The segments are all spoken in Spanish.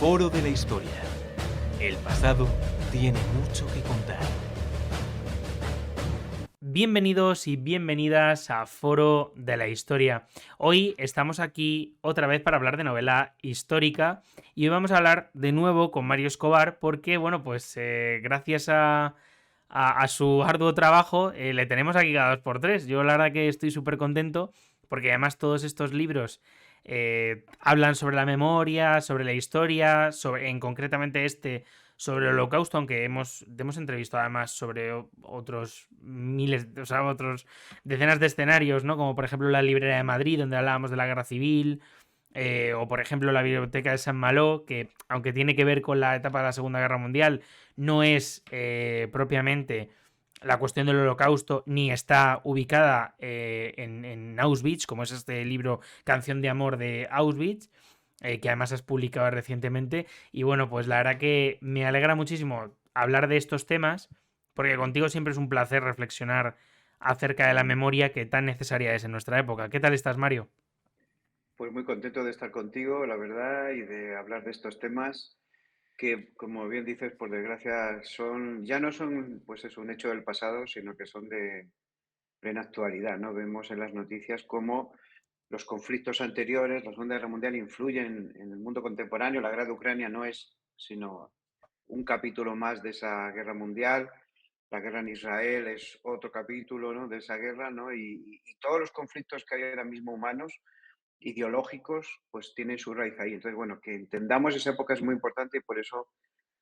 Foro de la Historia. El pasado tiene mucho que contar. Bienvenidos y bienvenidas a Foro de la Historia. Hoy estamos aquí otra vez para hablar de novela histórica y hoy vamos a hablar de nuevo con Mario Escobar porque, bueno, pues gracias a su arduo trabajo le tenemos aquí cada 2x3. Yo la verdad que estoy súper contento porque además todos estos libros hablan sobre la memoria, sobre la historia, en concretamente sobre el Holocausto, aunque hemos entrevistado además sobre otros miles, o sea, otros decenas de escenarios, ¿no? Como por ejemplo la Librería de Madrid, donde hablábamos de la Guerra Civil, o por ejemplo la Biblioteca de San Malo, que aunque tiene que ver con la etapa de la Segunda Guerra Mundial, no es propiamente la cuestión del Holocausto, ni está ubicada en Auschwitz, como es este libro Canción de Amor de Auschwitz, que además has publicado recientemente. Y bueno, pues la verdad que me alegra muchísimo hablar de estos temas, porque contigo siempre es un placer reflexionar acerca de la memoria que tan necesaria es en nuestra época. ¿Qué tal estás, Mario? Pues muy contento de estar contigo, la verdad, y de hablar de estos temas que, como bien dices, por desgracia ya no son, pues eso, un hecho del pasado, sino que son de plena actualidad, ¿no? Vemos en las noticias cómo los conflictos anteriores, la Segunda Guerra Mundial, influyen en el mundo contemporáneo. La guerra de Ucrania no es sino un capítulo más de esa guerra mundial. La guerra en Israel es otro capítulo, ¿no?, de esa guerra, ¿no? Y todos los conflictos que hay ahora mismo humanos ideológicos, pues tienen su raíz ahí. Entonces, bueno, que entendamos esa época es muy importante y por eso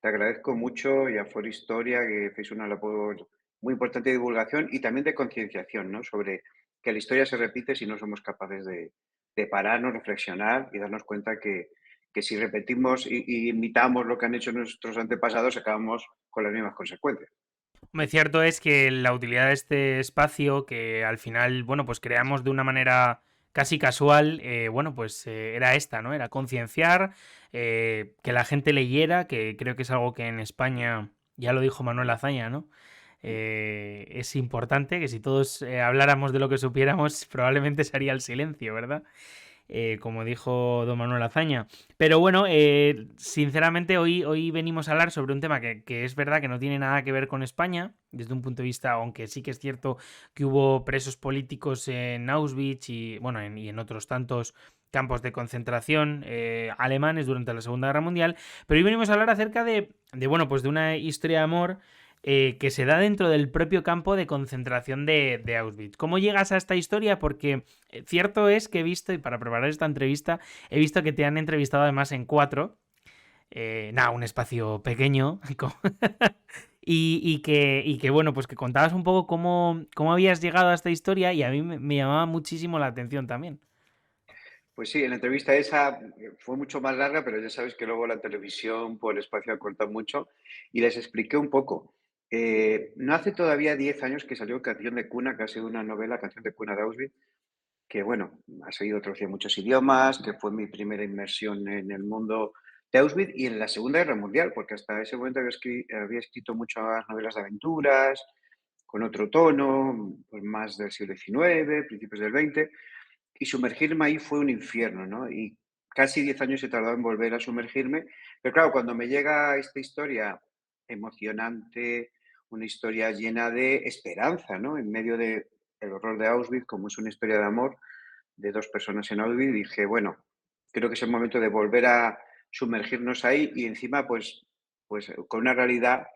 te agradezco mucho y a For Historia que hacéis una labor muy importante de divulgación y también de concienciación, ¿no? Sobre que la historia se repite si no somos capaces de pararnos, reflexionar y darnos cuenta que si repetimos y imitamos lo que han hecho nuestros antepasados, acabamos con las mismas consecuencias. Hombre, cierto es que la utilidad de este espacio, que al final, bueno, pues creamos de una manera casi casual, bueno, pues era esta, ¿no? Era concienciar, que la gente leyera, que creo que es algo que en España, ya lo dijo Manuel Azaña, ¿no? Es importante que si todos habláramos de lo que supiéramos, probablemente se haría el silencio, ¿verdad? Como dijo don Manuel Azaña. Pero bueno, sinceramente hoy venimos a hablar sobre un tema que es verdad que no tiene nada que ver con España, desde un punto de vista, aunque sí que es cierto que hubo presos políticos en Auschwitz y, bueno, y en otros tantos campos de concentración alemanes durante la Segunda Guerra Mundial, pero hoy venimos a hablar acerca bueno, pues de una historia de amor que se da dentro del propio campo de concentración de Auschwitz. ¿Cómo llegas a esta historia? Porque cierto es que he visto, y para preparar esta entrevista, he visto que te han entrevistado además en cuatro. Nada, un espacio pequeño. Y que, bueno, pues que contabas un poco cómo habías llegado a esta historia y a mí me llamaba muchísimo la atención también. Pues sí, en la entrevista esa fue mucho más larga, pero ya sabes que luego la televisión por espacio acorta mucho y les expliqué un poco. No hace todavía 10 años que salió Canción de Cuna, que ha sido una novela, Canción de Cuna de Auschwitz, que bueno, ha sido traducida en muchos idiomas, que fue mi primera inmersión en el mundo de Auschwitz y en la Segunda Guerra Mundial, porque hasta ese momento había escrito muchas novelas de aventuras, con otro tono, pues más del siglo XIX, principios del XX, y sumergirme ahí fue un infierno, ¿no? Y casi 10 años he tardado en volver a sumergirme, pero claro, cuando me llega esta historia emocionante, una historia llena de esperanza, ¿no? En medio de el horror de Auschwitz, como es una historia de amor de dos personas en Auschwitz, dije, bueno, creo que es el momento de volver a sumergirnos ahí y encima, pues con una realidad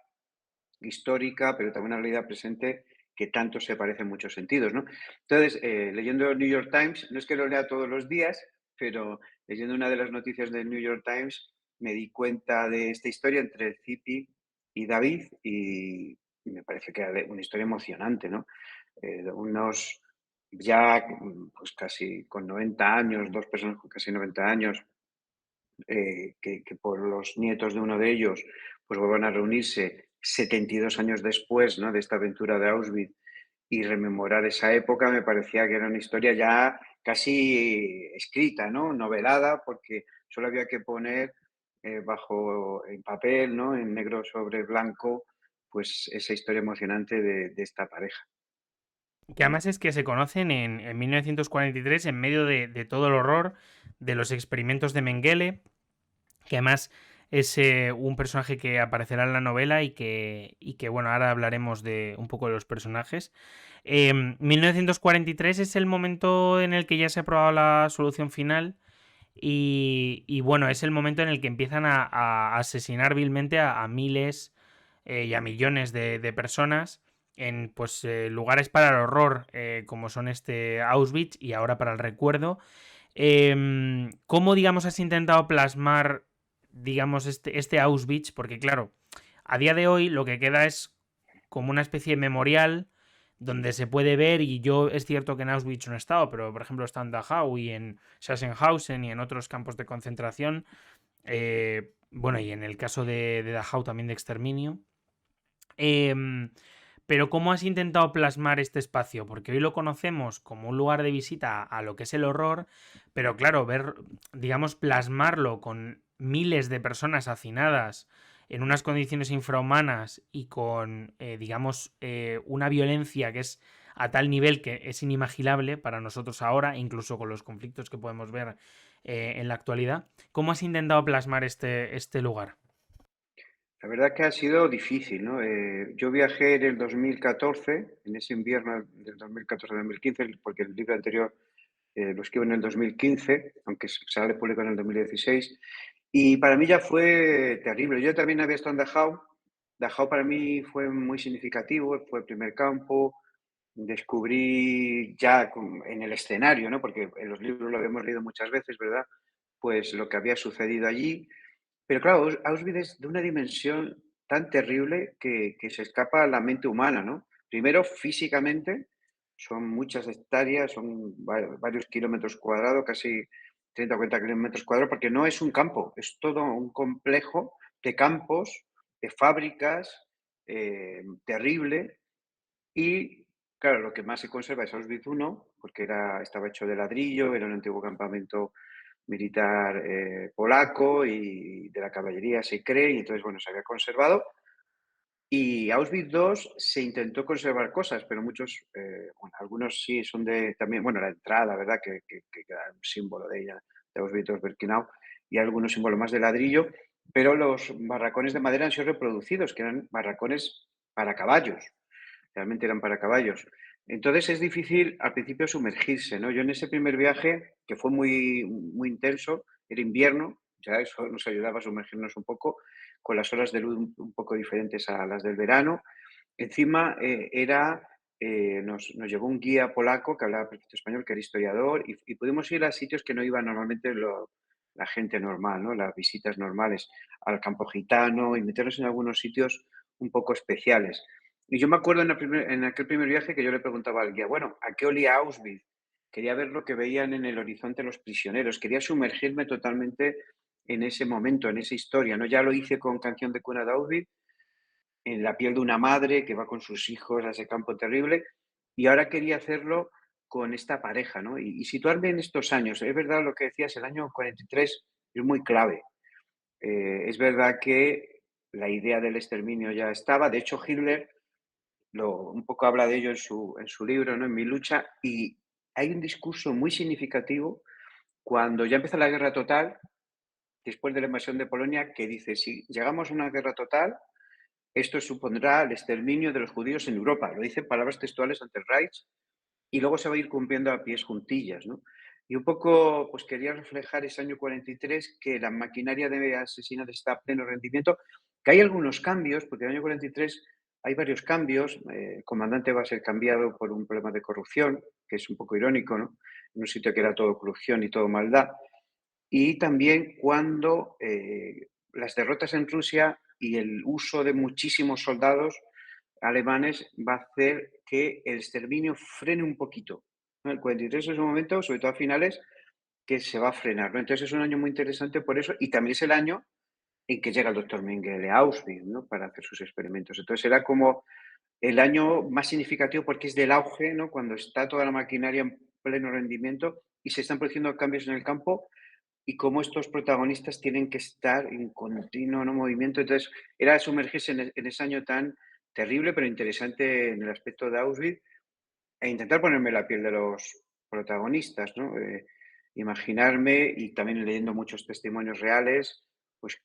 histórica, pero también una realidad presente que tanto se parece en muchos sentidos, ¿no? Entonces, leyendo el New York Times, no es que lo lea todos los días, pero leyendo una de las noticias del New York Times me di cuenta de esta historia entre Zipi y David y me parece que era una historia emocionante, ¿no? De unos ya pues casi con 90 años, dos personas con casi 90 años, que por los nietos de uno de ellos pues vuelvan a reunirse 72 años después, ¿no?, de esta aventura de Auschwitz y rememorar esa época, me parecía que era una historia ya casi escrita, ¿no?, novelada, porque solo había que poner bajo en papel, ¿no?, en negro sobre blanco, pues esa historia emocionante de esta pareja. Que además es que se conocen en 1943 en medio de todo el horror de los experimentos de Mengele, que además Es un personaje que aparecerá en la novela y que, bueno, ahora hablaremos de un poco de los personajes. 1943 es el momento en el que ya se ha aprobado la solución final y, bueno, es el momento en el que empiezan a asesinar vilmente a miles y a millones de personas en pues lugares para el horror, como son este Auschwitz y ahora para el recuerdo. ¿Cómo, digamos, has intentado plasmar, digamos, este Auschwitz? Porque, claro, a día de hoy lo que queda es como una especie de memorial donde se puede ver, y yo es cierto que en Auschwitz no he estado, pero por ejemplo está en Dachau y en Sachsenhausen y en otros campos de concentración, bueno, y en el caso de Dachau también de exterminio. Em, pero ¿cómo has intentado plasmar este espacio? Porque hoy lo conocemos como un lugar de visita a lo que es el horror, pero claro, ver, digamos, plasmarlo con miles de personas hacinadas en unas condiciones infrahumanas y con, digamos, una violencia que es a tal nivel que es inimaginable para nosotros ahora, incluso con los conflictos que podemos ver en la actualidad. ¿Cómo has intentado plasmar este lugar? La verdad que ha sido difícil, ¿no? Yo viajé en el 2014, en ese invierno del 2014-2015, porque el libro anterior lo escribo en el 2015, aunque sale público en el 2016, y para mí ya fue terrible. Yo también había estado en Dachau. Dachau para mí fue muy significativo, fue el primer campo. Descubrí ya en el escenario, ¿no? Porque en los libros lo habíamos leído muchas veces, ¿verdad? Pues lo que había sucedido allí. Pero claro, Auschwitz es de una dimensión tan terrible que se escapa a la mente humana, ¿no? Primero, físicamente, son muchas hectáreas, son varios kilómetros cuadrados, casi 30 o 40 kilómetros cuadrados, porque no es un campo, es todo un complejo de campos, de fábricas, terrible. Y claro, lo que más se conserva es Auschwitz I, porque estaba hecho de ladrillo, era un antiguo campamento militar polaco y de la caballería se cree, y entonces, bueno, se había conservado. Y Auschwitz II se intentó conservar cosas, pero muchos, bueno, algunos sí son de también, bueno, la entrada, ¿verdad? Que era un símbolo de ella, de Auschwitz II-Birkenau, y algunos símbolos más de ladrillo, pero los barracones de madera han sido reproducidos, que eran barracones para caballos, realmente eran para caballos. Entonces es difícil al principio sumergirse, ¿no? Yo en ese primer viaje, que fue muy, muy intenso, era invierno, ya eso nos ayudaba a sumergirnos un poco, con las horas de luz un poco diferentes a las del verano. Encima nos llevó un guía polaco que hablaba perfecto español, que era historiador, y pudimos ir a sitios que no iba normalmente la gente normal, ¿no? Las visitas normales, al campo gitano y meternos en algunos sitios un poco especiales. Y yo me acuerdo en aquel primer viaje que yo le preguntaba al guía, bueno, ¿a qué olía Auschwitz? Quería ver lo que veían en el horizonte los prisioneros, quería sumergirme totalmente en ese momento, en esa historia, ¿no? Ya lo hice con Canción de Cuna de Auschwitz, en la piel de una madre que va con sus hijos a ese campo terrible, y ahora quería hacerlo con esta pareja, ¿no? Y situarme en estos años. Es verdad lo que decías, el año 43 es muy clave. Es verdad que la idea del exterminio ya estaba. De hecho, Hitler un poco habla de ello en su libro, ¿no? En Mi lucha, y hay un discurso muy significativo cuando ya empieza la guerra total, después de la invasión de Polonia, que dice, si llegamos a una guerra total, esto supondrá el exterminio de los judíos en Europa. Lo dice en palabras textuales ante el Reich, y luego se va a ir cumpliendo a pies juntillas, ¿no? Y un poco, pues quería reflejar ese año 43, que la maquinaria de asesinato está a pleno rendimiento, que hay algunos cambios, porque en el año 43 hay varios cambios. El comandante va a ser cambiado por un problema de corrupción, que es un poco irónico, ¿no? En un sitio que era todo corrupción y todo maldad. Y también cuando las derrotas en Rusia y el uso de muchísimos soldados alemanes va a hacer que el exterminio frene un poquito, ¿no? El 43 es un momento, sobre todo a finales, que se va a frenar, ¿no? Entonces es un año muy interesante por eso, y también es el año en que llega el doctor Mengele a Auschwitz, ¿no? Para hacer sus experimentos. Entonces era como el año más significativo porque es del auge, ¿no? Cuando está toda la maquinaria en pleno rendimiento y se están produciendo cambios en el campo, y cómo estos protagonistas tienen que estar en continuo, ¿no?, movimiento. Entonces, era sumergirse en ese año tan terrible, pero interesante en el aspecto de Auschwitz, e intentar ponerme la piel de los protagonistas, ¿no? Imaginarme, y también leyendo muchos testimonios reales, pues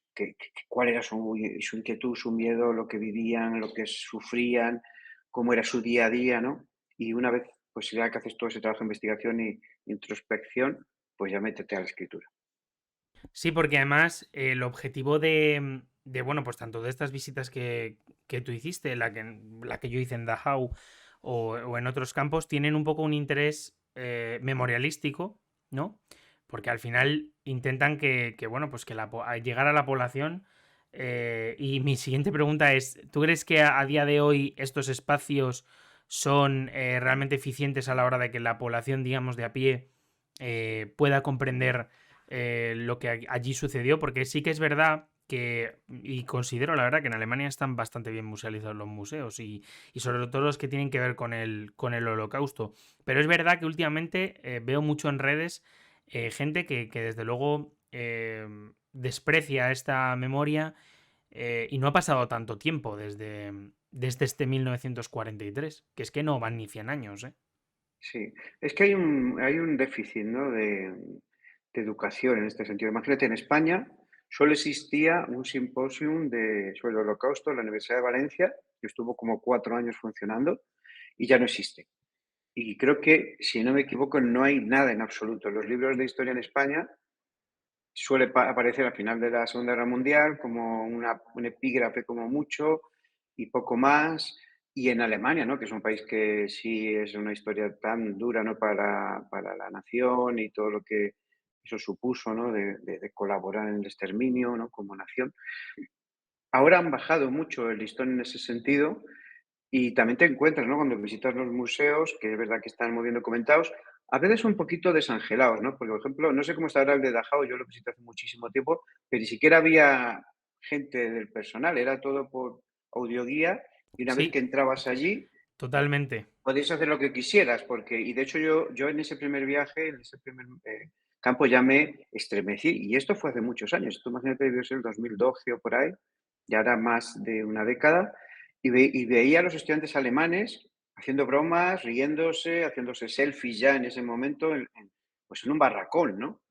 cuál era su inquietud, su miedo, lo que vivían, lo que sufrían, cómo era su día a día, ¿no? Y una vez, pues ya que haces todo ese trabajo de investigación y introspección, pues ya métete a la escritura. Sí, porque además el objetivo de, bueno, pues tanto de estas visitas que tú hiciste, la que yo hice en Dachau o en otros campos, tienen un poco un interés memorialístico, ¿no? Porque al final intentan bueno, pues que al llegar a la población. Y mi siguiente pregunta es, ¿tú crees que a día de hoy estos espacios son realmente eficientes a la hora de que la población, digamos, de a pie pueda comprender lo que allí sucedió? Porque sí que es verdad que, y considero la verdad que en Alemania están bastante bien musealizados los museos y sobre todo los que tienen que ver con el Holocausto. Pero es verdad que últimamente veo mucho en redes gente que desde luego desprecia esta memoria y no ha pasado tanto tiempo desde este 1943, que es que no van ni 100 años, ¿eh? Sí, es que hay un déficit, ¿no? de educación en este sentido. Imagínate, en España solo existía un simposium sobre el Holocausto en la Universidad de Valencia, que estuvo como 4 años funcionando, y ya no existe. Y creo que, si no me equivoco, no hay nada en absoluto. Los libros de historia en España suele aparecer al final de la Segunda Guerra Mundial como un epígrafe como mucho y poco más. Y en Alemania, ¿no? Que es un país que sí es una historia tan dura, ¿no? para la nación y todo lo que eso supuso, ¿no? de colaborar en el exterminio, ¿no? Como nación. Ahora han bajado mucho el listón en ese sentido y también te encuentras, ¿no? Cuando visitas los museos, que es verdad que están muy bien documentados, a veces un poquito desangelados, ¿no? Porque, por ejemplo, no sé cómo está ahora el de Dachau, yo lo visité hace muchísimo tiempo, pero ni siquiera había gente del personal, era todo por audioguía y una vez que Sí, entrabas allí, totalmente. podías hacer lo que quisieras, porque, y de hecho yo en ese primer viaje, en ese primer campo ya me estremecí, y esto fue hace muchos años, tú imagínate, debió ser el 2012 o por ahí, ya era más de una década, y veía a los estudiantes alemanes haciendo bromas, riéndose, haciéndose selfies ya en ese momento, pues en un barracón, ¿no?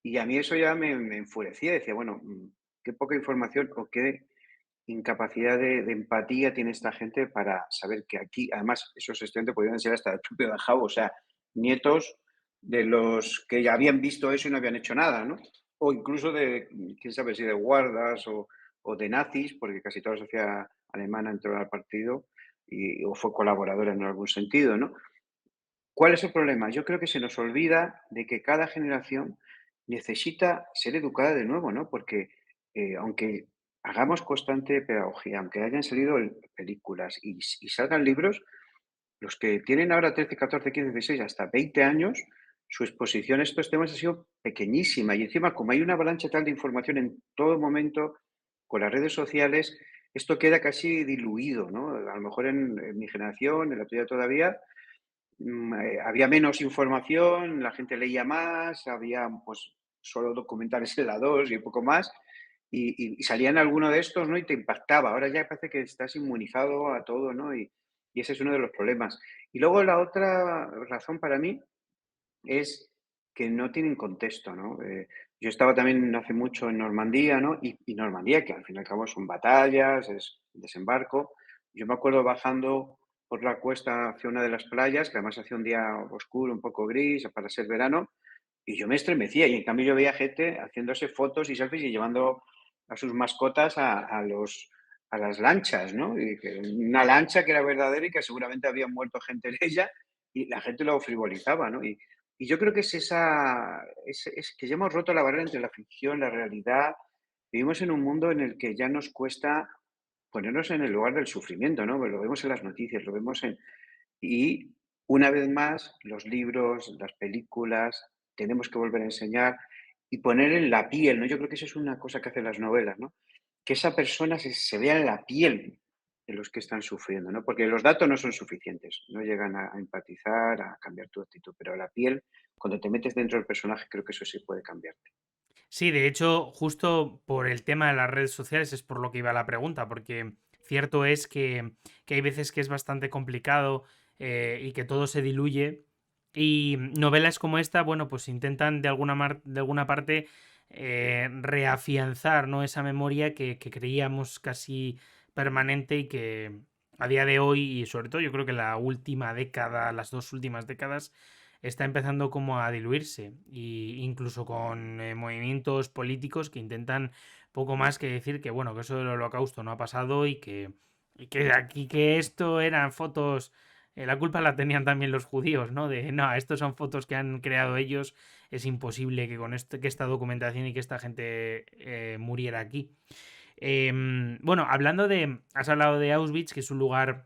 Y a mí eso ya me enfurecía, decía, bueno, qué poca información o qué incapacidad de empatía tiene esta gente para saber que aquí, además, esos estudiantes podían ser hasta el propio Dachau, o sea, nietos de los que ya habían visto eso y no habían hecho nada, ¿no? O incluso de, quién sabe si de guardas o de nazis, porque casi toda la sociedad alemana entró al partido o fue colaboradora en algún sentido, ¿no? ¿Cuál es el problema? Yo creo que se nos olvida de que cada generación necesita ser educada de nuevo, ¿no? Porque aunque hagamos constante pedagogía, aunque hayan salido películas y salgan libros, los que tienen ahora 13, 14, 15, 16, hasta 20 años, su exposición a estos temas ha sido pequeñísima. Y encima, como hay una avalancha tal de información en todo momento, con las redes sociales, esto queda casi diluido, ¿no? A lo mejor en mi generación, en la tuya todavía, había menos información, la gente leía más, había pues solo documentales en la 2 y poco más, y salían alguno de estos, ¿no? Y te impactaba. Ahora ya parece que estás inmunizado a todo, ¿no? Y ese es uno de los problemas. Y luego la otra razón para mí es que no tienen contexto, ¿no? Yo estaba también hace mucho en Normandía, ¿no? Y Normandía, que al fin y al cabo son batallas, es desembarco. Yo me acuerdo bajando por la cuesta hacia una de las playas, que además hacía un día oscuro, un poco gris, para ser verano, y yo me estremecía. Y en cambio yo veía gente haciéndose fotos y selfies y llevando a sus mascotas a las lanchas, ¿no? Y una lancha que era verdadera y que seguramente había muerto gente en ella y la gente lo frivolizaba, ¿no? Y yo creo que es que ya hemos roto la barrera entre la ficción, la realidad. Vivimos en un mundo en el que ya nos cuesta ponernos en el lugar del sufrimiento, ¿no? Lo vemos en las noticias, lo vemos en... Y una vez más, los libros, las películas, tenemos que volver a enseñar y poner en la piel, ¿no? Yo creo que eso es una cosa que hacen las novelas, ¿no? Que esa persona se vea en la piel de los que están sufriendo, ¿no? Porque los datos no son suficientes, no llegan a empatizar, a cambiar tu actitud, pero la piel, cuando te metes dentro del personaje, creo que eso sí puede cambiarte. Sí, de hecho, justo por el tema de las redes sociales es por lo que iba la pregunta, porque cierto es que hay veces que es bastante complicado y que todo se diluye. Y novelas como esta, bueno, pues intentan de alguna parte reafianzar, ¿no? Esa memoria que creíamos casi permanente y que a día de hoy, y sobre todo yo creo que la última década, las dos últimas décadas, está empezando como a diluirse, y incluso con movimientos políticos que intentan poco más que decir que, bueno, que eso del holocausto no ha pasado y que aquí que esto eran fotos, la culpa la tenían también los judíos, ¿no? De, no, estos son fotos que han creado ellos, es imposible que con que esta documentación y que esta gente muriera aquí. Bueno, has hablado de Auschwitz, que es un lugar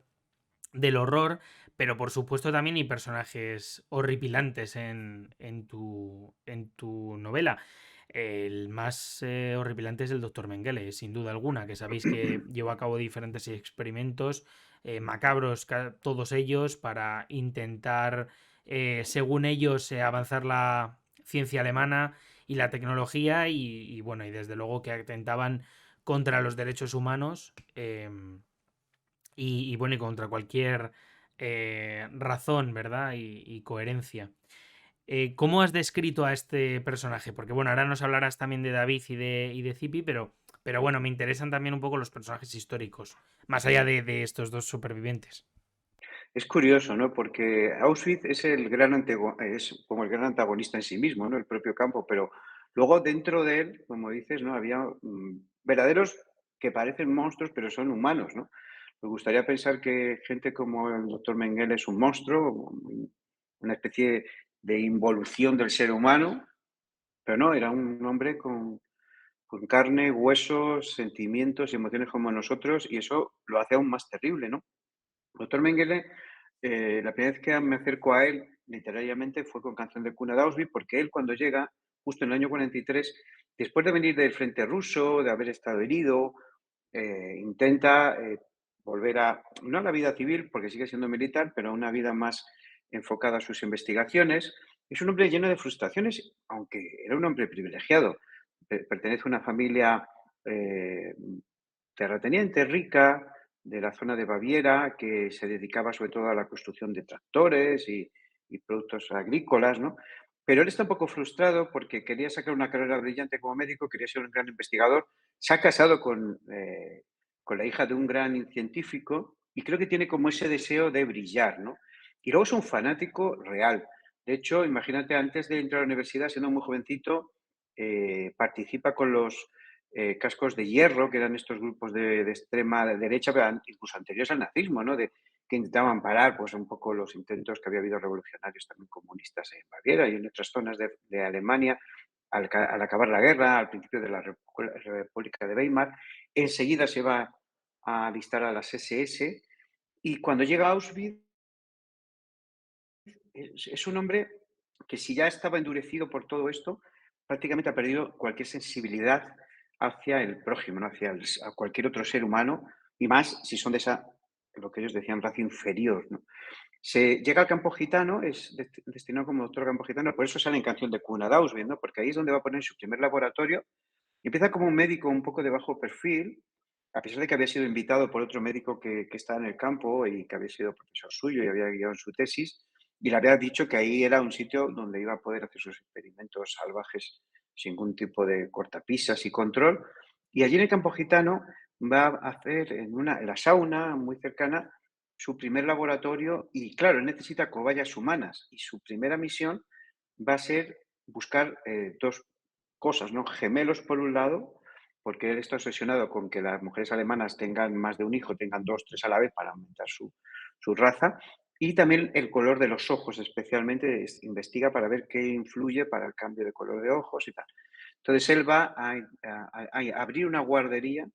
del horror, pero por supuesto también hay personajes horripilantes en tu novela. El más horripilante es el doctor Mengele, sin duda alguna, que sabéis que llevó a cabo diferentes experimentos macabros, todos ellos, para intentar, según ellos, avanzar la ciencia alemana y la tecnología, bueno, y desde luego que atentaban contra los derechos humanos. Bueno, y contra cualquier razón, ¿verdad? Y coherencia. ¿Cómo has descrito a este personaje? Porque bueno, ahora nos hablarás también de David y de Zipi, pero bueno, me interesan también un poco los personajes históricos, más allá de estos dos supervivientes. Es curioso, ¿no? Porque Auschwitz es es como el gran antagonista en sí mismo, ¿no? El propio campo, pero luego dentro de él, como dices, ¿no? Había verdaderos que parecen monstruos, pero son humanos, ¿no? Me gustaría pensar que gente como el doctor Mengele es un monstruo, una especie de involución del ser humano, pero no, era un hombre con carne, huesos, sentimientos y emociones como nosotros, y eso lo hace aún más terrible, ¿no? Doctor Mengele, la primera vez que me acerco a él literariamente fue con Canción de cuna de Auschwitz, porque él cuando llega, justo en el año 43, después de venir del frente ruso, de haber estado herido, intenta volver no a la vida civil, porque sigue siendo militar, pero a una vida más enfocada a sus investigaciones. Es un hombre lleno de frustraciones, aunque era un hombre privilegiado. Pertenece a una familia eh, terrateniente rica de la zona de Baviera, que se dedicaba sobre todo a la construcción de tractores y productos agrícolas, ¿no? Pero él está un poco frustrado porque quería sacar una carrera brillante como médico, quería ser un gran investigador. Se ha casado con la hija de un gran científico y creo que tiene como ese deseo de brillar, ¿no? Y luego es un fanático real. De hecho, imagínate, antes de entrar a la universidad, siendo muy jovencito, participa con los cascos de hierro, que eran estos grupos de extrema derecha, pero incluso anteriores al nazismo, ¿no? Que intentaban parar pues, un poco los intentos que había habido revolucionarios también comunistas en Baviera y en otras zonas de Alemania al acabar la guerra, al principio de la República de Weimar. Enseguida se va a alistar a las SS y cuando llega a Auschwitz es un hombre que si ya estaba endurecido por todo esto, prácticamente ha perdido cualquier sensibilidad hacia el prójimo, ¿no? A cualquier otro ser humano, y más si son de esa, lo que ellos decían, raza inferior, ¿no? Se llega al campo gitano, es destinado como doctor campo gitano, por eso sale en Canción de cuna de Auschwitz, ¿no? Porque ahí es donde va a poner su primer laboratorio. Empieza como un médico un poco de bajo perfil, a pesar de que había sido invitado por otro médico que estaba en el campo y que había sido profesor suyo y había guiado en su tesis, y le había dicho que ahí era un sitio donde iba a poder hacer sus experimentos salvajes sin ningún tipo de cortapisas y control. Y allí en el campo gitano va a hacer en la sauna muy cercana su primer laboratorio y claro, él necesita cobayas humanas y su primera misión va a ser buscar dos cosas, ¿no? Gemelos por un lado, porque él está obsesionado con que las mujeres alemanas tengan más de un hijo, tengan dos, tres a la vez para aumentar su raza. Y también el color de los ojos, especialmente, investiga para ver qué influye para el cambio de color de ojos y tal. Entonces él va a abrir una guardería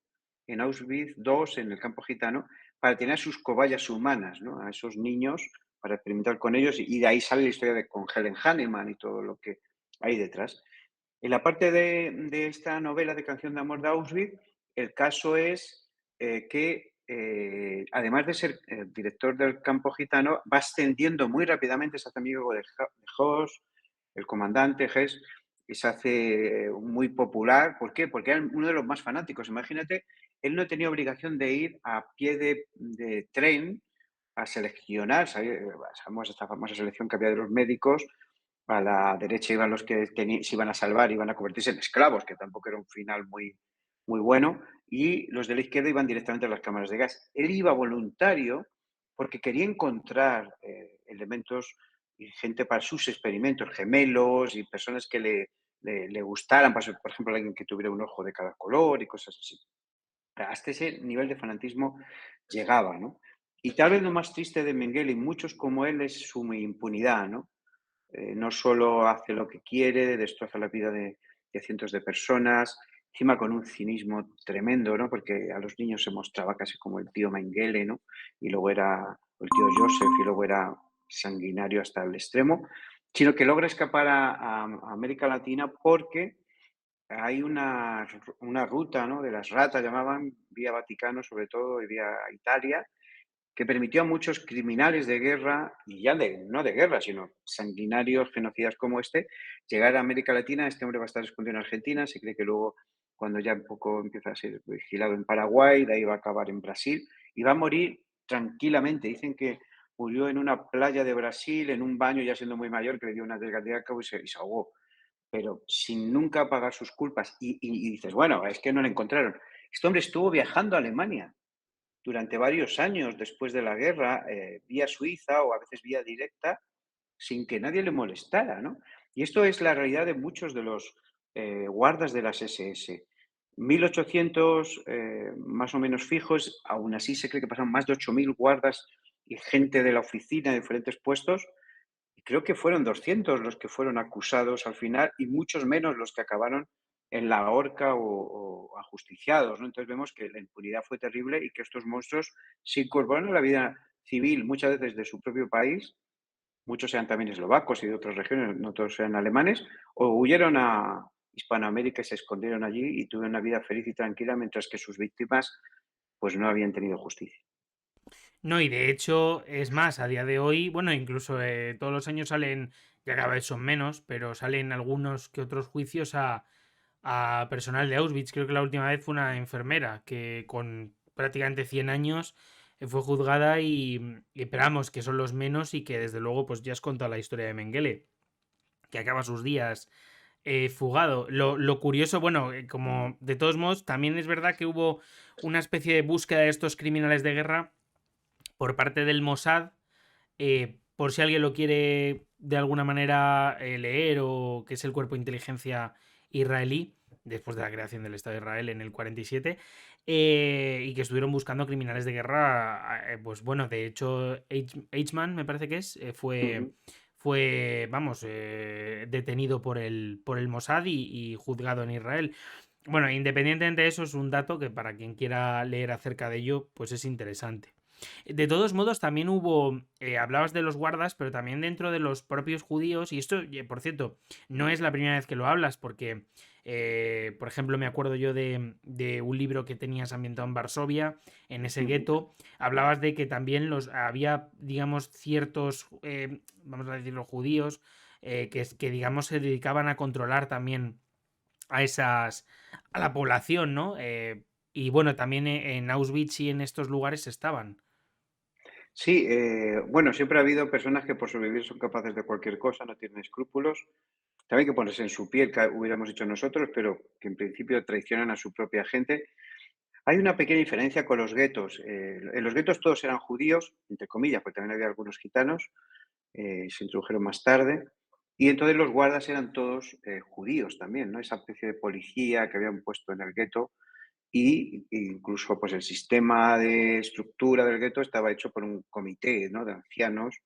en Auschwitz II, en el campo gitano, para tener sus cobayas humanas, ¿no? A esos niños, para experimentar con ellos, y de ahí sale la historia con Helen Hanneman y todo lo que hay detrás. En la parte de esta novela de Canción de Amor de Auschwitz, el caso es que, además de ser director del campo gitano, va ascendiendo muy rápidamente, se hace amigo de Hoss, el comandante Hess, y se hace muy popular. ¿Por qué? Porque era uno de los más fanáticos. Imagínate, él no tenía obligación de ir a pie de tren a seleccionar, sabemos esta famosa selección que había de los médicos, A la derecha iban los que se iban a salvar, iban a convertirse en esclavos, que tampoco era un final muy bueno, y los de la izquierda iban directamente a las cámaras de gas. Él iba voluntario porque quería encontrar elementos y gente para sus experimentos, gemelos y personas que le gustaran, por ejemplo, alguien que tuviera un ojo de cada color y cosas así. Hasta ese nivel de fanatismo llegaba, ¿no? Y tal vez lo más triste de Mengele y muchos como él es su impunidad, ¿no? No solo hace lo que quiere, destroza la vida de cientos de personas, encima con un cinismo tremendo, ¿no? Porque a los niños se mostraba casi como el tío Mengele, ¿no? Y luego era o el tío Joseph y luego era sanguinario hasta el extremo, sino que logra escapar a América Latina porque hay una ruta, ¿no? De las ratas llamaban, vía Vaticano sobre todo y vía Italia, que permitió a muchos criminales de guerra, y ya no de guerra, sino sanguinarios, genocidas como este, llegar a América Latina. Este hombre va a estar escondido en Argentina, se cree que luego, cuando ya un poco empieza a ser vigilado en Paraguay, de ahí va a acabar en Brasil, y va a morir tranquilamente. Dicen que murió en una playa de Brasil, en un baño, ya siendo muy mayor, que le dio una desgarradera cabo y se ahogó, pero sin nunca pagar sus culpas. Y dices, bueno, es que no le encontraron. Este hombre estuvo viajando a Alemania durante varios años después de la guerra, vía Suiza o a veces vía directa, sin que nadie le molestara, ¿no? Y esto es la realidad de muchos de los guardas de las SS. 1800 más o menos fijos, aún así se cree que pasaron más de 8000 guardas y gente de la oficina en diferentes puestos, y creo que fueron 200 los que fueron acusados al final y muchos menos los que acabaron en la horca o ajusticiados, ¿no? Entonces vemos que la impunidad fue terrible y que estos monstruos se incorporaron a la vida civil muchas veces de su propio país, muchos eran también eslovacos y de otras regiones, no todos eran alemanes, o huyeron a Hispanoamérica y se escondieron allí y tuvieron una vida feliz y tranquila mientras que sus víctimas pues no habían tenido justicia. No, y de hecho, es más, a día de hoy, bueno, incluso todos los años salen, ya cada vez son menos, pero salen algunos que otros juicios a personal de Auschwitz. Creo que la última vez fue una enfermera que con prácticamente 100 años fue juzgada y esperamos que son los menos y que desde luego pues ya has contado la historia de Mengele, que acaba sus días fugado. Lo curioso, bueno, como de todos modos, también es verdad que hubo una especie de búsqueda de estos criminales de guerra por parte del Mossad, por si alguien lo quiere de alguna manera leer, o que es el cuerpo de inteligencia israelí, después de la creación del Estado de Israel en el 47, y que estuvieron buscando criminales de guerra. Pues bueno, de hecho, Eichmann, me parece que es, Ujú. fue, vamos, detenido por el Mossad y juzgado en Israel. Bueno, independientemente de eso, es un dato que para quien quiera leer acerca de ello, pues es interesante. De todos modos, también hubo, hablabas de los guardas, pero también dentro de los propios judíos, y esto, por cierto, no es la primera vez que lo hablas, porque, por ejemplo, me acuerdo yo de un libro que tenías ambientado en Varsovia, en ese Ujú. gueto, hablabas de que también había, digamos, ciertos, vamos a decirlo, judíos, que, digamos, se dedicaban a controlar también a a la población, ¿no? Y bueno, también en Auschwitz y en estos lugares estaban. Sí, bueno, siempre ha habido personas que por sobrevivir son capaces de cualquier cosa, no tienen escrúpulos. También hay que ponerse en su piel, que hubiéramos hecho nosotros, pero que en principio traicionan a su propia gente. Hay una pequeña diferencia con los guetos. En los guetos todos eran judíos, entre comillas, porque también había algunos gitanos, se introdujeron más tarde. Y entonces los guardas eran todos judíos también, ¿no? Esa especie de policía que habían puesto en el gueto y incluso pues el sistema de estructura del gueto estaba hecho por un comité, ¿no? De ancianos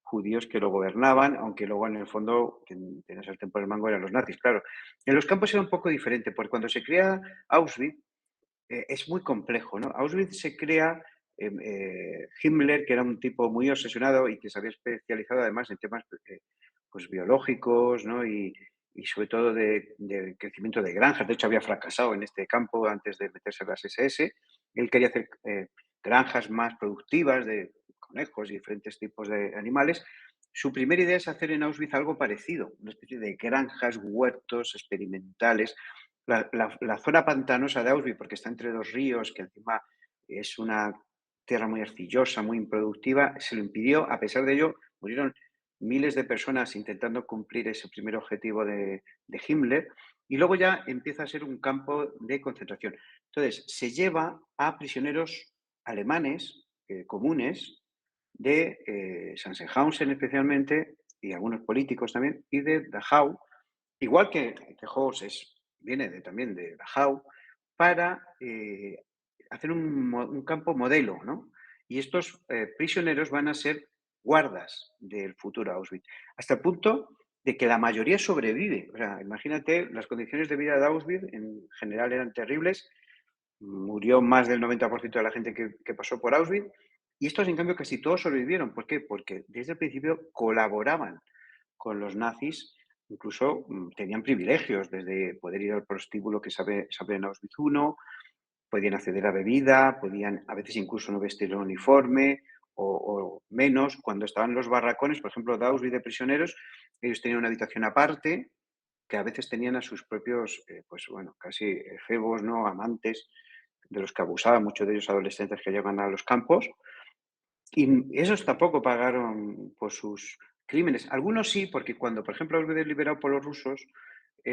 judíos que lo gobernaban, aunque luego en el fondo quien tenía el sartén por el mango eran los nazis, claro. En los campos era un poco diferente, porque cuando se crea Auschwitz es muy complejo, ¿no? Auschwitz se crea Himmler, que era un tipo muy obsesionado y que se había especializado además en temas pues biológicos, ¿no? Y sobre todo de crecimiento de granjas. De hecho, había fracasado en este campo antes de meterse en las SS. Él quería hacer granjas más productivas de conejos y diferentes tipos de animales. Su primera idea es hacer en Auschwitz algo parecido, una especie de granjas, huertos experimentales. La zona pantanosa de Auschwitz, porque está entre dos ríos, que encima es una tierra muy arcillosa, muy improductiva, se lo impidió. A pesar de ello, murieron miles de personas intentando cumplir ese primer objetivo de Himmler, y luego ya empieza a ser un campo de concentración. Entonces, se lleva a prisioneros alemanes comunes de Sachsenhausen especialmente, y algunos políticos también, y de Dachau, igual que Hoss viene también de Dachau, para hacer un campo modelo, ¿no? Y estos prisioneros van a ser guardas del futuro Auschwitz, hasta el punto de que la mayoría sobrevive. O sea, imagínate, las condiciones de vida de Auschwitz en general eran terribles, murió más del 90% de la gente que pasó por Auschwitz, y estos, en cambio, casi todos sobrevivieron. ¿Por qué? Porque desde el principio colaboraban con los nazis, incluso tenían privilegios, desde poder ir al prostíbulo que se abre en Auschwitz I, podían acceder a bebida, podían a veces incluso no vestir el uniforme o menos. Cuando estaban en los barracones, por ejemplo, de Auschwitz de prisioneros, ellos tenían una habitación aparte que a veces tenían a sus propios, pues bueno, casi efebos, ¿no? Amantes, de los que abusaban, muchos de ellos adolescentes que llegan a los campos, y esos tampoco pagaron por sus crímenes. Algunos sí, porque cuando, por ejemplo, Auschwitz es liberado por los rusos,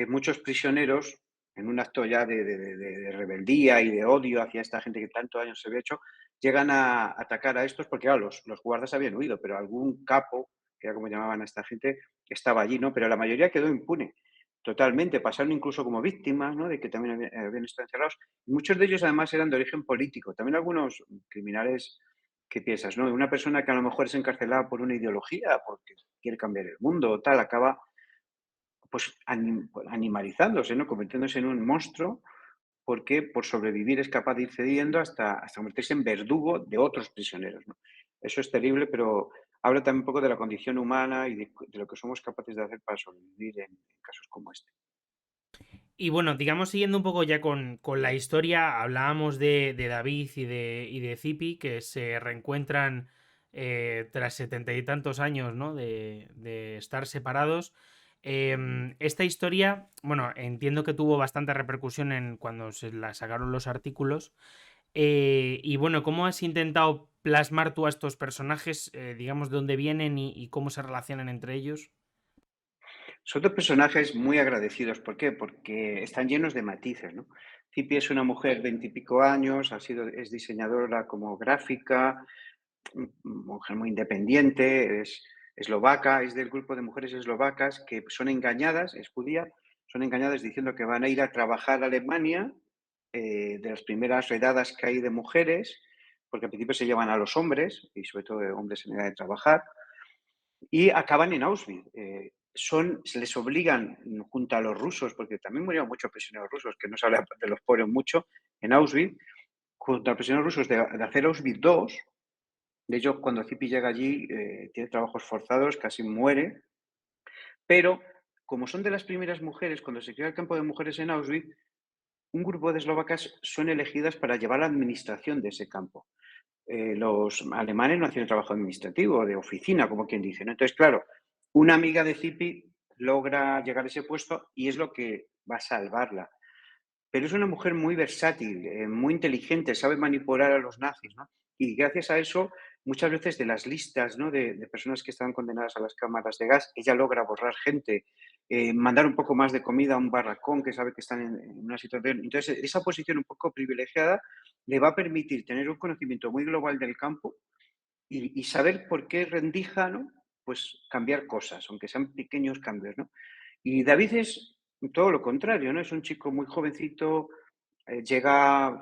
muchos prisioneros, en un acto ya de rebeldía y de odio hacia esta gente que tanto daño se había hecho, llegan a atacar a estos porque, claro, los guardas habían huido, pero algún capo, que era como llamaban a esta gente, estaba allí, ¿no? Pero la mayoría quedó impune. Totalmente, pasaron incluso como víctimas, ¿no? De que también habían estado encerrados. Muchos de ellos además eran de origen político. También algunos criminales. ¿Qué piensas, no? Una persona que a lo mejor es encarcelada por una ideología, porque quiere cambiar el mundo o tal, acaba pues animalizándose, ¿no? Convirtiéndose en un monstruo, porque por sobrevivir es capaz de ir cediendo hasta convertirse en verdugo de otros prisioneros, ¿no? Eso es terrible, pero habla también un poco de la condición humana y de lo que somos capaces de hacer para sobrevivir en casos como este. Y bueno, digamos, siguiendo un poco ya con la historia, hablábamos de David y de Zipi, que se reencuentran tras 70 y tantos años, ¿no? De estar separados. Esta historia, bueno, entiendo que tuvo bastante repercusión en cuando se la sacaron los artículos. Y bueno, ¿cómo has intentado plasmar tú a estos personajes, digamos, de dónde vienen y cómo se relacionan entre ellos? Son dos personajes muy agradecidos. ¿Por qué? Porque están llenos de matices, ¿no? Cipi es una mujer de 20 y pico años, es diseñadora como gráfica, mujer muy independiente, es eslovaca, es del grupo de mujeres eslovacas que son engañadas, es judía, son engañadas diciendo que van a ir a trabajar a Alemania, de las primeras redadas que hay de mujeres, porque al principio se llevan a los hombres, y sobre todo hombres en edad de trabajar, y acaban en Auschwitz. Se les obligan, junto a los rusos, porque también murieron muchos prisioneros rusos, que no se habla de los pobres mucho, en Auschwitz, junto a los prisioneros rusos de hacer Auschwitz II. De hecho, cuando Zipi llega allí, tiene trabajos forzados, casi muere, pero como son de las primeras mujeres, cuando se crea el campo de mujeres en Auschwitz, un grupo de eslovacas son elegidas para llevar la administración de ese campo. Los alemanes no hacían trabajo administrativo, de oficina, como quien dice, ¿no? Entonces, claro, una amiga de Zipi logra llegar a ese puesto y es lo que va a salvarla. Pero es una mujer muy versátil, muy inteligente, sabe manipular a los nazis, ¿no? Y gracias a eso, muchas veces de las listas, ¿no? de personas que estaban condenadas a las cámaras de gas, ella logra borrar gente, mandar un poco más de comida a un barracón que sabe que están en una situación. Entonces, esa posición un poco privilegiada le va a permitir tener un conocimiento muy global del campo y saber por qué rendija, ¿no? Pues cambiar cosas, aunque sean pequeños cambios, ¿no? Y David es todo lo contrario, ¿no? Es un chico muy jovencito, llega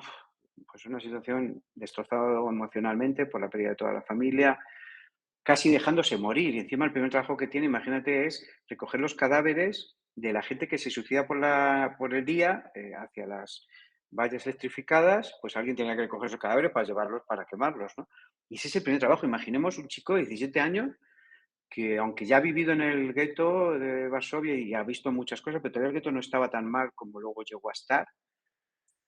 pues a una situación destrozado emocionalmente por la pérdida de toda la familia, casi dejándose morir. Y encima el primer trabajo que tiene, imagínate, es recoger los cadáveres de la gente que se suicida por el día hacia las vallas electrificadas, pues alguien tiene que recoger esos cadáveres para llevarlos, para quemarlos, ¿no? Y ese es el primer trabajo. Imaginemos un chico de 17 años que aunque ya ha vivido en el gueto de Varsovia y ha visto muchas cosas, pero todavía el gueto no estaba tan mal como luego llegó a estar,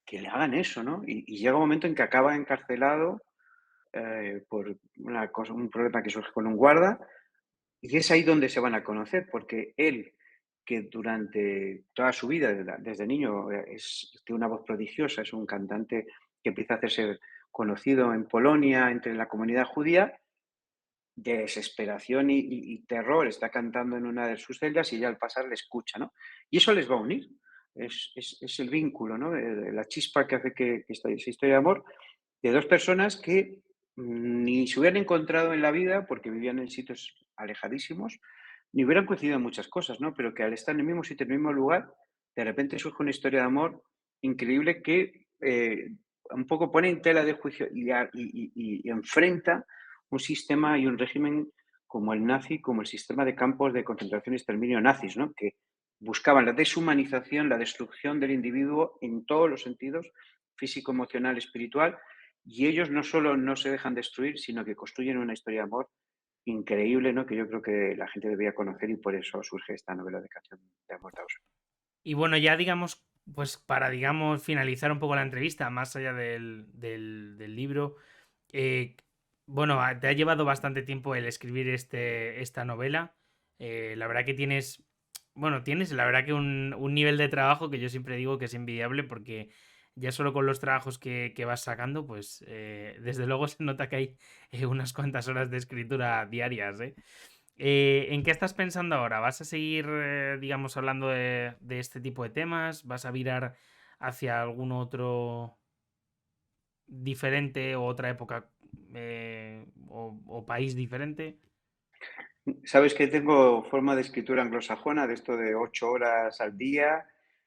que le hagan eso, ¿no? Y llega un momento en que acaba encarcelado por un problema que surge con un guarda, y es ahí donde se van a conocer, porque él, que durante toda su vida, desde niño, tiene una voz prodigiosa, es un cantante que empieza a hacerse conocido en Polonia, entre la comunidad judía, de desesperación y terror, está cantando en una de sus celdas y ella al pasar le escucha, ¿no? Y eso les va a unir. Es el vínculo, ¿no? La chispa que hace que esa historia de amor de dos personas que ni se hubieran encontrado en la vida porque vivían en sitios alejadísimos, ni hubieran coincidido en muchas cosas, ¿no? Pero que al estar en el mismo sitio, en el mismo lugar, de repente surge una historia de amor increíble que un poco pone en tela de juicio y enfrenta un sistema y un régimen como el nazi, como el sistema de campos de concentración y exterminio nazis, ¿no? Que buscaban la deshumanización, la destrucción del individuo en todos los sentidos, físico, emocional, espiritual, y ellos no solo no se dejan destruir, sino que construyen una historia de amor increíble, ¿no? Que yo creo que la gente debería conocer y por eso surge esta novela de Canción de Amor de Auschwitz. Y bueno, ya digamos, pues para, digamos, finalizar un poco la entrevista, más allá del libro, eh, bueno, te ha llevado bastante tiempo el escribir esta novela. La verdad que tienes, bueno, tienes la verdad que un nivel de trabajo que yo siempre digo que es envidiable porque ya solo con los trabajos que vas sacando, pues desde luego se nota que hay unas cuantas horas de escritura diarias, ¿eh? ¿En qué estás pensando ahora? ¿Vas a seguir, digamos, hablando de este tipo de temas? ¿Vas a virar hacia algún otro diferente o otra época o país diferente? Sabes que tengo forma de escritura anglosajona, de esto de 8 horas al día,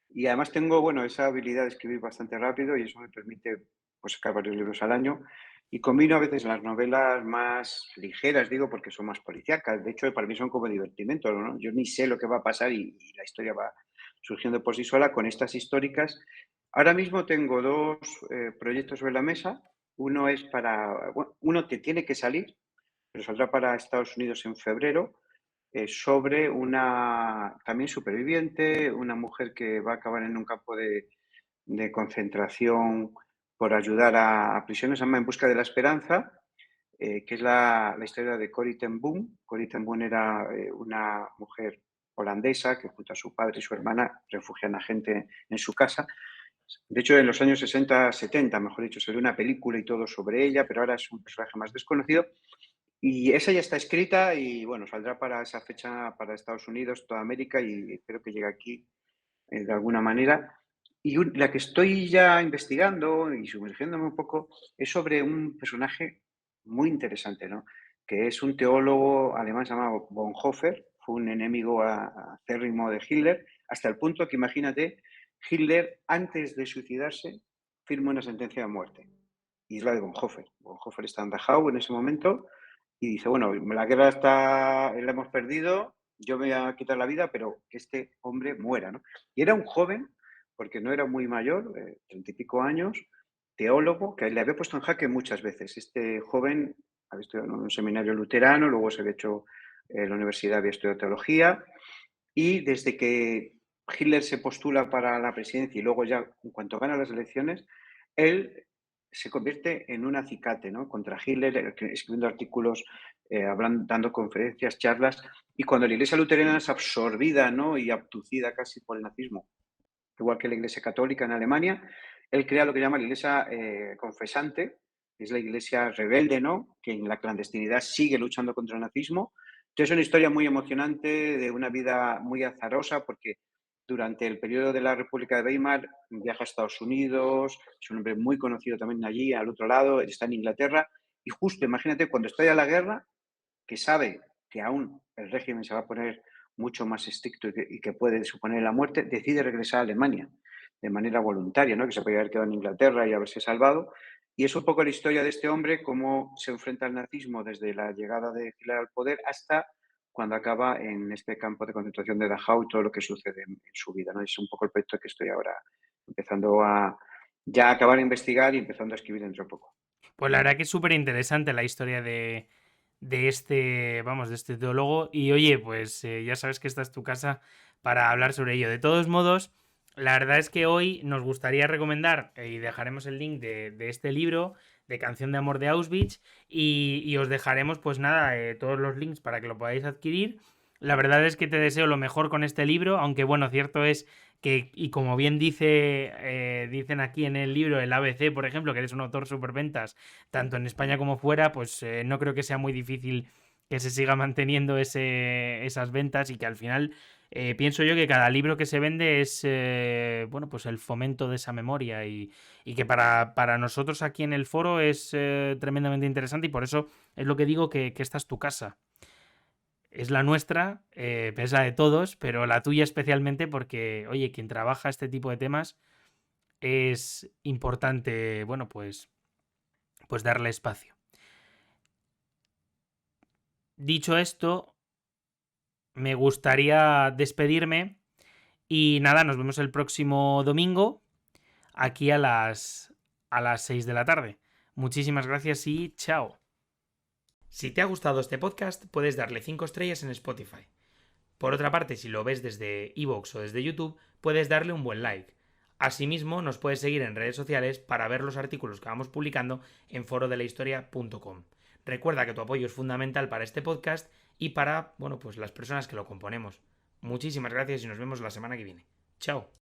y además tengo, bueno, esa habilidad de escribir bastante rápido y eso me permite pues, sacar varios libros al año. Y combino a veces las novelas más ligeras, digo, porque son más policíacas. De hecho, para mí son como divertimento, ¿no? Yo ni sé lo que va a pasar y la historia va surgiendo por sí sola con estas históricas. Ahora mismo tengo dos proyectos sobre la mesa. Uno es para, bueno, uno que tiene que salir, pero saldrá para Estados Unidos en febrero, sobre una también superviviente, una mujer que va a acabar en un campo de concentración por ayudar a prisioneros, se llama En busca de la esperanza, que es la historia de Corrie ten Boom. Corrie ten Boom era una mujer holandesa que junto a su padre y su hermana refugian a gente en su casa. De hecho, en los años 60, 70, mejor dicho, salió una película y todo sobre ella, pero ahora es un personaje más desconocido. Y esa ya está escrita y bueno, saldrá para esa fecha para Estados Unidos, toda América y espero que llegue aquí de alguna manera. Y la que estoy ya investigando y sumergiéndome un poco es sobre un personaje muy interesante, ¿no? Que es un teólogo alemán llamado Bonhoeffer, fue un enemigo acérrimo de Hitler, hasta el punto que imagínate, Hitler antes de suicidarse firma una sentencia de muerte. Y es la de Bonhoeffer. Bonhoeffer está en Dachau en ese momento y dice, bueno, la guerra la hemos perdido, yo me voy a quitar la vida, pero que este hombre muera, ¿no? Y era un joven, porque no era muy mayor, 30 y pico años, teólogo, que le había puesto en jaque muchas veces. Este joven había estudiado en un seminario luterano, luego se había hecho en la universidad, había estudiado teología, y desde que Hitler se postula para la presidencia y luego ya, en cuanto gana las elecciones, él se convierte en un acicate, ¿no? Contra Hitler, escribiendo artículos, dando conferencias, charlas, y cuando la Iglesia luterana es absorbida, ¿no? Y abducida casi por el nazismo, igual que la Iglesia católica en Alemania, él crea lo que llama la Iglesia confesante, que es la Iglesia rebelde, ¿no? Que en la clandestinidad sigue luchando contra el nazismo. Entonces es una historia muy emocionante de una vida muy azarosa porque durante el periodo de la República de Weimar viaja a Estados Unidos, es un hombre muy conocido también allí, al otro lado, está en Inglaterra y justo, imagínate, cuando estalla la guerra, que sabe que aún el régimen se va a poner mucho más estricto y que puede suponer la muerte, decide regresar a Alemania de manera voluntaria, ¿no? Que se podía haber quedado en Inglaterra y haberse salvado. Y es un poco la historia de este hombre, cómo se enfrenta al nazismo desde la llegada de Hitler al poder hasta cuando acaba en este campo de concentración de Dachau y todo lo que sucede en su vida, ¿no? Es un poco el proyecto que estoy ahora empezando a ya acabar de investigar y empezando a escribir dentro de poco. Pues la verdad que es súper interesante la historia de este, vamos, de este teólogo. Y oye, pues ya sabes que esta es tu casa para hablar sobre ello. De todos modos, la verdad es que hoy nos gustaría recomendar, y dejaremos el link de este libro, de Canción de Amor de Auschwitz, y os dejaremos, pues nada, todos los links para que lo podáis adquirir. La verdad es que te deseo lo mejor con este libro, aunque bueno, cierto es que, y como bien dicen aquí en el libro, el ABC, por ejemplo, que eres un autor superventas, tanto en España como fuera, pues no creo que sea muy difícil que se siga manteniendo esas ventas y que al final pienso yo que cada libro que se vende es bueno, pues el fomento de esa memoria y que para nosotros aquí en el foro es tremendamente interesante y por eso es lo que digo que esta es tu casa. Es la nuestra, es la de todos, pero la tuya especialmente porque, oye, quien trabaja este tipo de temas es importante, bueno, pues darle espacio. Dicho esto, me gustaría despedirme y nada, nos vemos el próximo domingo aquí a las 6 de la tarde. Muchísimas gracias y chao. Si te ha gustado este podcast, puedes darle 5 estrellas en Spotify. Por otra parte, si lo ves desde iVoox o desde YouTube, puedes darle un buen like. Asimismo, nos puedes seguir en redes sociales para ver los artículos que vamos publicando en forodelahistoria.com. Recuerda que tu apoyo es fundamental para este podcast y para, bueno, pues las personas que lo componemos. Muchísimas gracias y nos vemos la semana que viene. Chao.